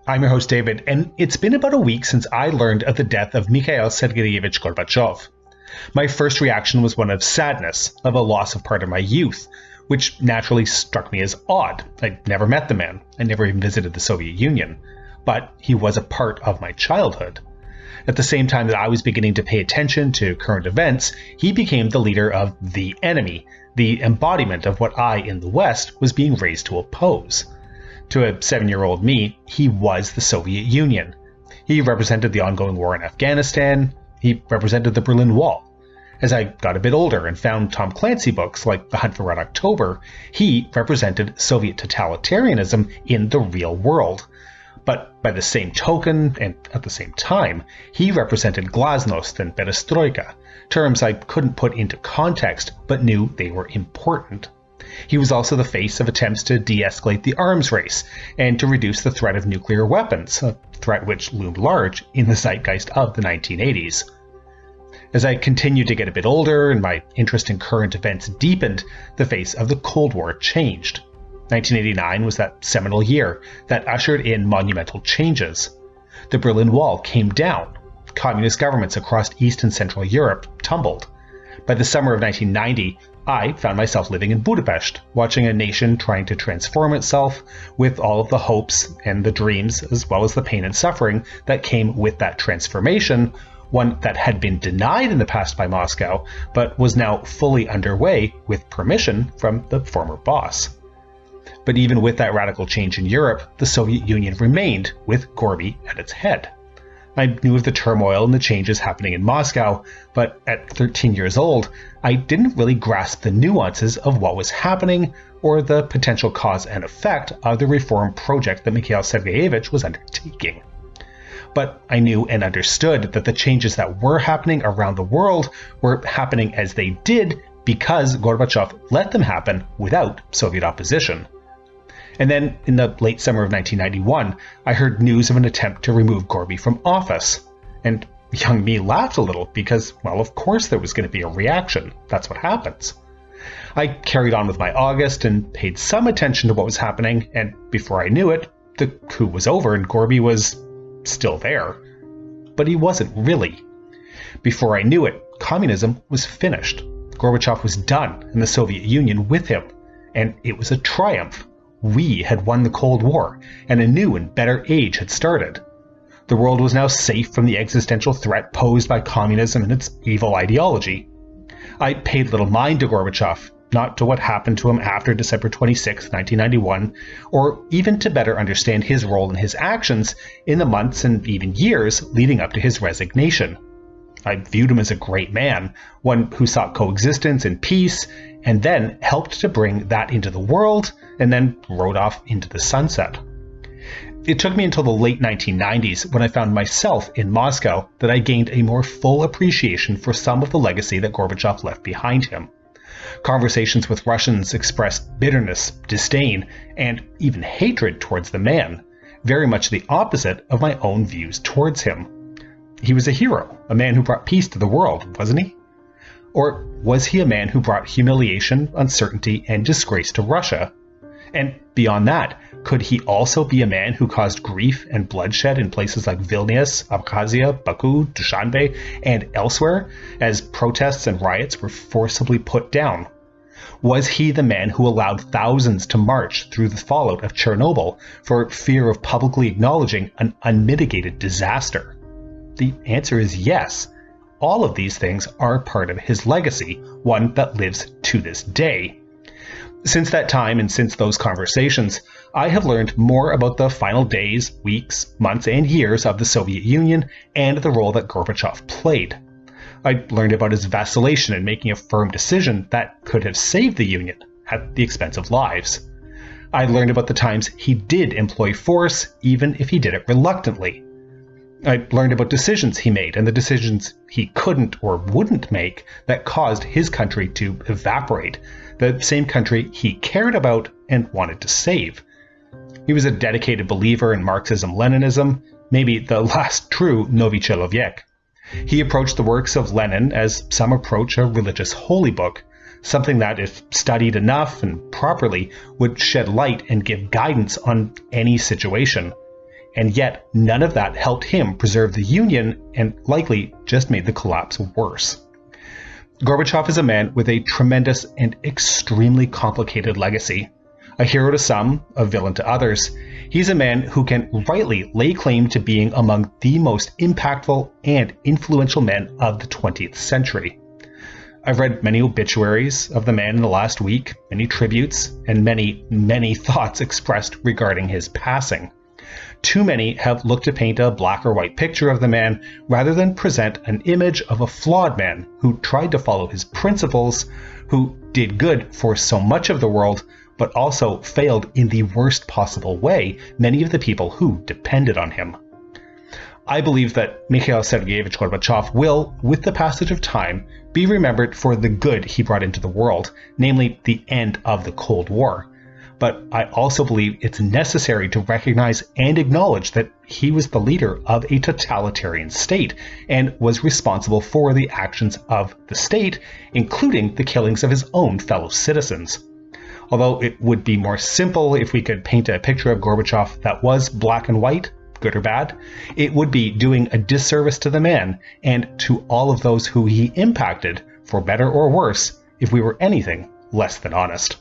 I'm your host, David, and it's been about a week since I learned of the death of Mikhail Sergeyevitch Gorbachev. My first reaction was one of sadness, of a loss of part of my youth, which naturally struck me as odd. I'd never met the man. I never even visited the Soviet Union. But he was a part of my childhood. At the same time that I was beginning to pay attention to current events, he became the leader of the enemy, the embodiment of what I, in the West, was being raised to oppose. To a 7-year-old me, he was the Soviet Union. He represented the ongoing war in Afghanistan. He represented the Berlin Wall. As I got a bit older and found Tom Clancy books like The Hunt for Red October, he represented Soviet totalitarianism in the real world. But by the same token, and at the same time, he represented glasnost and perestroika, terms I couldn't put into context but knew they were important. He was also the face of attempts to de-escalate the arms race and to reduce the threat of nuclear weapons, a threat which loomed large in the zeitgeist of the 1980s. As I continued to get a bit older and my interest in current events deepened, the face of the Cold War changed. 1989 was that seminal year that ushered in monumental changes. The Berlin Wall came down. Communist governments across East and Central Europe tumbled. By the summer of 1990, I found myself living in Budapest, watching a nation trying to transform itself with all of the hopes and the dreams, as well as the pain and suffering that came with that transformation, one that had been denied in the past by Moscow, but was now fully underway with permission from the former boss. But even with that radical change in Europe, the Soviet Union remained, with Gorby at its head. I knew of the turmoil and the changes happening in Moscow, but at 13 years old, I didn't really grasp the nuances of what was happening or the potential cause and effect of the reform project that Mikhail Sergeyevitch was undertaking. But I knew and understood that the changes that were happening around the world were happening as they did because Gorbachev let them happen without Soviet opposition. And then, in the late summer of 1991, I heard news of an attempt to remove Gorby from office. And young me laughed a little because, well, of course there was going to be a reaction. That's what happens. I carried on with my August and paid some attention to what was happening, and before I knew it, the coup was over and Gorby was still there. But he wasn't really. Before I knew it, communism was finished. Gorbachev was done, and the Soviet Union with him. And it was a triumph. We had won the Cold War, and a new and better age had started. The world was now safe from the existential threat posed by communism and its evil ideology. I paid little mind to Gorbachev, not to what happened to him after December 26, 1991, or even to better understand his role and his actions in the months and even years leading up to his resignation. I viewed him as a great man, one who sought coexistence and peace, and then helped to bring that into the world, and then rode off into the sunset. It took me until the late 1990s, when I found myself in Moscow, that I gained a more full appreciation for some of the legacy that Gorbachev left behind him. Conversations with Russians expressed bitterness, disdain, and even hatred towards the man, very much the opposite of my own views towards him. He was a hero, a man who brought peace to the world, wasn't he? Or was he a man who brought humiliation, uncertainty, and disgrace to Russia? And beyond that, could he also be a man who caused grief and bloodshed in places like Vilnius, Abkhazia, Baku, Dushanbe, and elsewhere, as protests and riots were forcibly put down? Was he the man who allowed thousands to march through the fallout of Chernobyl for fear of publicly acknowledging an unmitigated disaster? The answer is yes. All of these things are part of his legacy, one that lives to this day. Since that time and since those conversations, I have learned more about the final days, weeks, months, and years of the Soviet Union and the role that Gorbachev played. I learned about his vacillation in making a firm decision that could have saved the Union at the expense of lives. I learned about the times he did employ force, even if he did it reluctantly. I learned about decisions he made and the decisions he couldn't or wouldn't make that caused his country to evaporate, the same country he cared about and wanted to save. He was a dedicated believer in Marxism-Leninism, maybe the last true Novy Человек. He approached the works of Lenin as some approach a religious holy book, something that, if studied enough and properly, would shed light and give guidance on any situation. and yet none of that helped him preserve the Union and likely just made the collapse worse. Gorbachev is a man with a tremendous and extremely complicated legacy. A hero to some, a villain to others, he's a man who can rightly lay claim to being among the most impactful and influential men of the 20th century. I've read many obituaries of the man in the last week, many tributes, and many thoughts expressed regarding his passing. Too many have looked to paint a black or white picture of the man rather than present an image of a flawed man who tried to follow his principles, who did good for so much of the world, but also failed in the worst possible way many of the people who depended on him. I believe that Mikhail Sergeyevitch Gorbachev will, with the passage of time, be remembered for the good he brought into the world, namely the end of the Cold War. But I also believe it's necessary to recognize and acknowledge that he was the leader of a totalitarian state and was responsible for the actions of the state, including the killings of his own fellow citizens. Although it would be more simple if we could paint a picture of Gorbachev that was black and white, good or bad, it would be doing a disservice to the man and to all of those who he impacted, for better or worse, if we were anything less than honest.